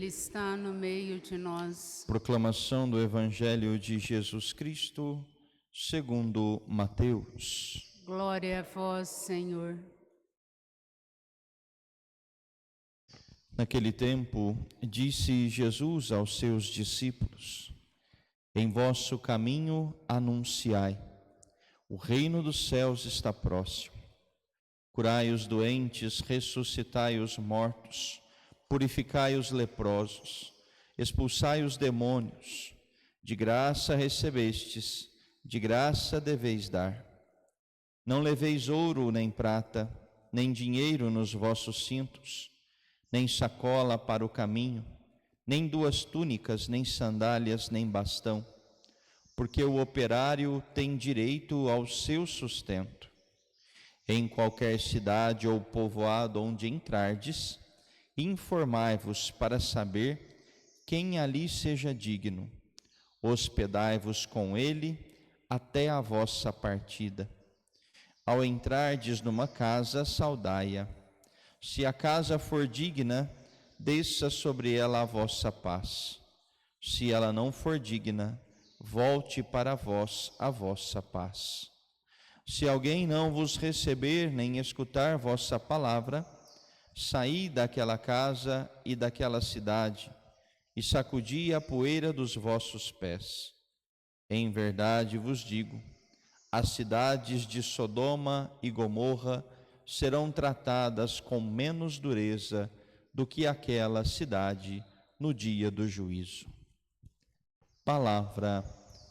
Ele está no meio de nós. Proclamação do Evangelho de Jesus Cristo, segundo Mateus. Glória a vós, Senhor. Naquele tempo, disse Jesus aos seus discípulos: Em vosso caminho anunciai, o reino dos céus está próximo. Curai os doentes, ressuscitai os mortos, purificai os leprosos, expulsai os demônios. De graça recebestes, de graça deveis dar. Não leveis ouro nem prata, nem dinheiro nos vossos cintos, nem sacola para o caminho, nem 2 túnicas, nem sandálias, nem bastão, porque o operário tem direito ao seu sustento. Em qualquer cidade ou povoado onde entrardes, informai-vos para saber quem ali seja digno. Hospedai-vos com ele até a vossa partida. Ao entrardes numa casa, saudai-a. Se a casa for digna, desça sobre ela a vossa paz. Se ela não for digna, volte para vós a vossa paz. Se alguém não vos receber nem escutar vossa palavra, saí daquela casa e daquela cidade e sacudi a poeira dos vossos pés. Em verdade vos digo, as cidades de Sodoma e Gomorra serão tratadas com menos dureza do que aquela cidade no dia do juízo. Palavra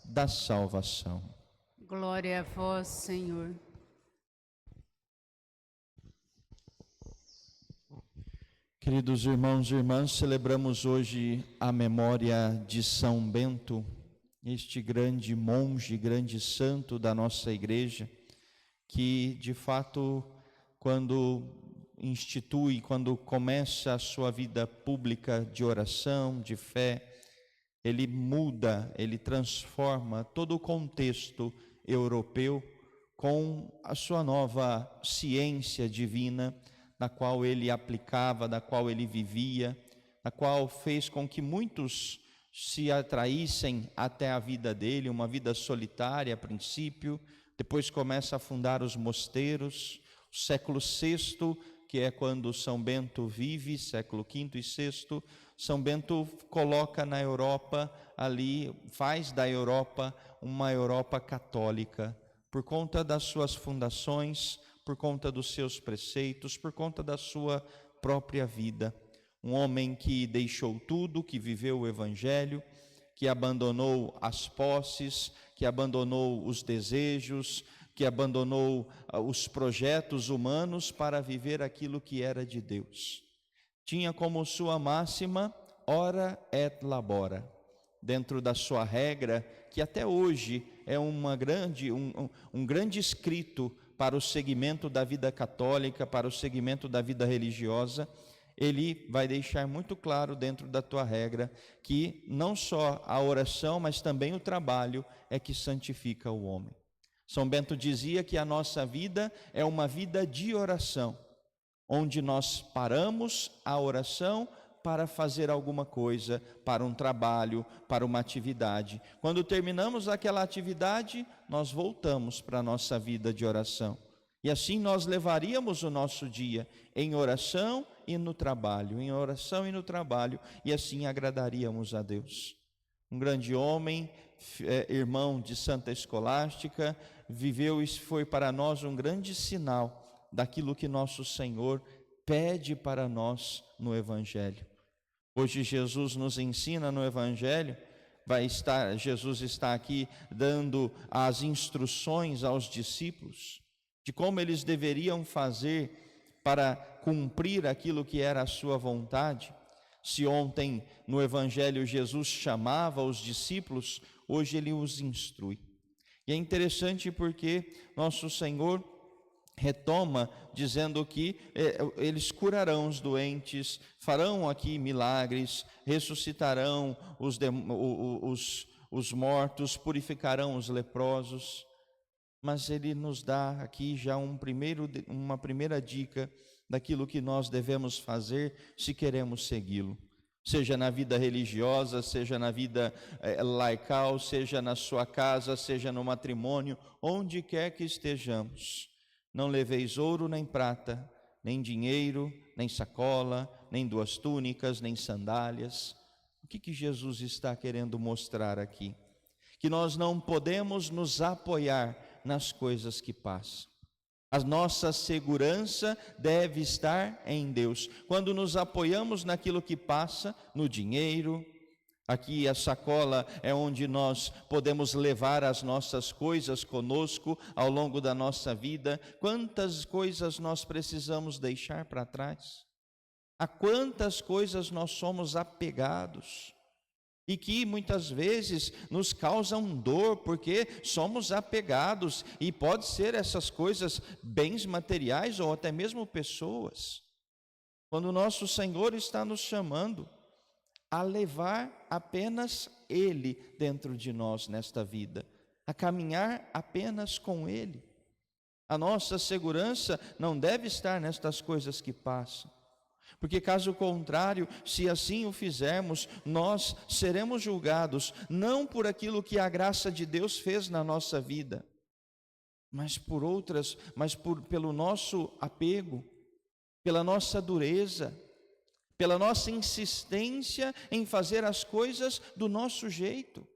da salvação. Glória a vós, Senhor. Queridos irmãos e irmãs, celebramos hoje a memória de São Bento, este grande monge, grande santo da nossa igreja, que de fato, quando quando começa a sua vida pública de oração, de fé, ele muda, ele transforma todo o contexto europeu com a sua nova ciência divina, na qual ele aplicava, da qual ele vivia, na qual fez com que muitos se atraíssem até a vida dele, uma vida solitária a princípio, depois começa a fundar os mosteiros. O século VI, que é quando São Bento vive, século V e VI, São Bento coloca na Europa ali, faz da Europa uma Europa católica, por conta das suas fundações, por conta dos seus preceitos, por conta da sua própria vida. Um homem que deixou tudo, que viveu o Evangelho, que abandonou as posses, que abandonou os desejos, que abandonou os projetos humanos para viver aquilo que era de Deus. Tinha como sua máxima, ora et labora, dentro da sua regra, que até hoje é um grande escrito para o segmento da vida católica, para o segmento da vida religiosa. Ele vai deixar muito claro dentro da tua regra que não só a oração, mas também o trabalho é que santifica o homem. São Bento dizia que a nossa vida é uma vida de oração, onde nós paramos a oração para fazer alguma coisa, para um trabalho, para uma atividade. Quando terminamos aquela atividade, nós voltamos para a nossa vida de oração. E assim nós levaríamos o nosso dia em oração e no trabalho, em oração e no trabalho, e assim agradaríamos a Deus. Um grande homem, irmão de Santa Escolástica, viveu e foi para nós um grande sinal daquilo que nosso Senhor pede para nós no Evangelho. Hoje Jesus nos ensina no Evangelho, Jesus está aqui dando as instruções aos discípulos de como eles deveriam fazer para cumprir aquilo que era a sua vontade. Se ontem no Evangelho Jesus chamava os discípulos, hoje ele os instrui. E é interessante porque nosso Senhor retoma dizendo que eles curarão os doentes, farão aqui milagres, ressuscitarão os mortos, purificarão os leprosos. Mas ele nos dá aqui já uma primeira dica daquilo que nós devemos fazer se queremos segui-lo. seja na vida religiosa, seja na vida laical, seja na sua casa, seja no matrimônio, onde quer que estejamos. Não leveis ouro nem prata, nem dinheiro, nem sacola, nem 2 túnicas, nem sandálias. O que Jesus está querendo mostrar aqui? Que nós não podemos nos apoiar nas coisas que passam. A nossa segurança deve estar em Deus. Quando nos apoiamos naquilo que passa, no dinheiro, aqui a sacola é onde nós podemos levar as nossas coisas conosco ao longo da nossa vida. Quantas coisas nós precisamos deixar para trás? A quantas coisas nós somos apegados? E que muitas vezes nos causam dor, porque somos apegados, e pode ser essas coisas bens materiais ou até mesmo pessoas. Quando o nosso Senhor está nos chamando a levar apenas Ele dentro de nós nesta vida, a caminhar apenas com Ele. A nossa segurança não deve estar nestas coisas que passam. Porque caso contrário, se assim o fizermos, nós seremos julgados, não por aquilo que a graça de Deus fez na nossa vida, mas pelo nosso apego, pela nossa dureza, pela nossa insistência em fazer as coisas do nosso jeito.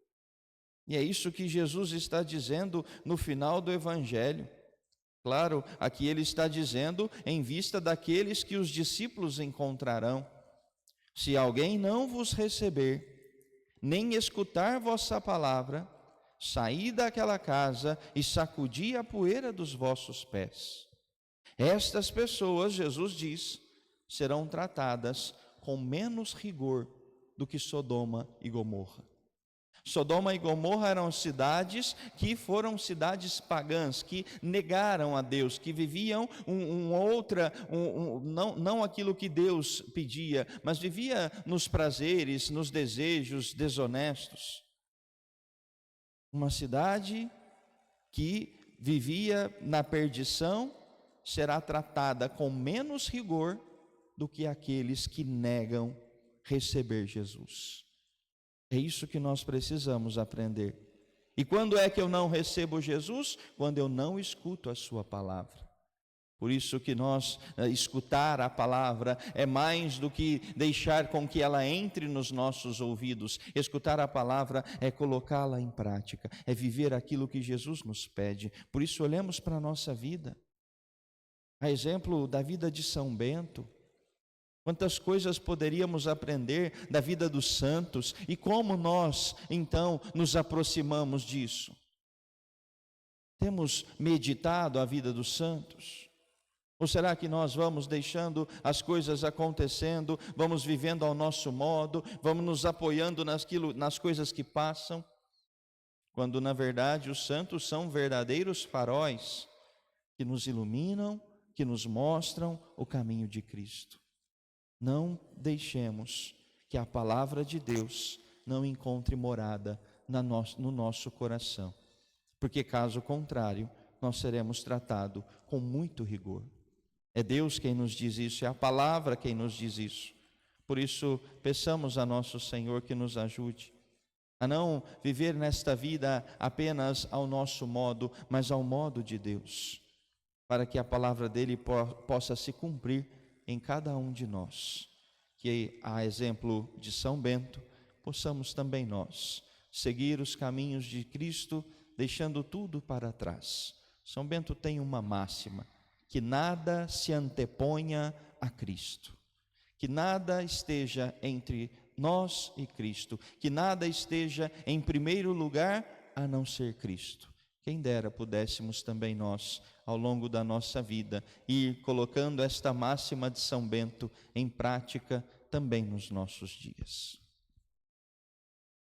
E é isso que Jesus está dizendo no final do Evangelho. Claro, aqui ele está dizendo em vista daqueles que os discípulos encontrarão. Se alguém não vos receber, nem escutar vossa palavra, saí daquela casa e sacudi a poeira dos vossos pés. Estas pessoas, Jesus diz, serão tratadas com menos rigor do que Sodoma e Gomorra. Sodoma e Gomorra eram cidades que foram cidades pagãs, que negaram a Deus, que viviam não aquilo que Deus pedia, mas vivia nos prazeres, nos desejos desonestos. Uma cidade que vivia na perdição será tratada com menos rigor do que aqueles que negam receber Jesus. É isso que nós precisamos aprender. E quando é que eu não recebo Jesus? Quando eu não escuto a sua palavra. Por isso que nós escutar a palavra é mais do que deixar com que ela entre nos nossos ouvidos. Escutar a palavra é colocá-la em prática, é viver aquilo que Jesus nos pede. Por isso olhemos para a nossa vida. A exemplo da vida de São Bento, quantas coisas poderíamos aprender da vida dos santos e como nós, então, nos aproximamos disso? Temos meditado a vida dos santos? Ou será que nós vamos deixando as coisas acontecendo, vamos vivendo ao nosso modo, vamos nos apoiando nas coisas que passam? Quando, na verdade, os santos são verdadeiros faróis que nos iluminam, que nos mostram o caminho de Cristo. Não deixemos que a palavra de Deus não encontre morada no nosso coração, porque caso contrário, nós seremos tratados com muito rigor. É Deus quem nos diz isso, é a palavra quem nos diz isso. Por isso, peçamos a nosso Senhor que nos ajude a não viver nesta vida apenas ao nosso modo, mas ao modo de Deus, para que a palavra dele possa se cumprir em cada um de nós, que a exemplo de São Bento, possamos também nós seguir os caminhos de Cristo, deixando tudo para trás. São Bento tem uma máxima, que nada se anteponha a Cristo, que nada esteja entre nós e Cristo, que nada esteja em primeiro lugar a não ser Cristo. Quem dera pudéssemos também nós, ao longo da nossa vida, ir colocando esta máxima de São Bento em prática também nos nossos dias.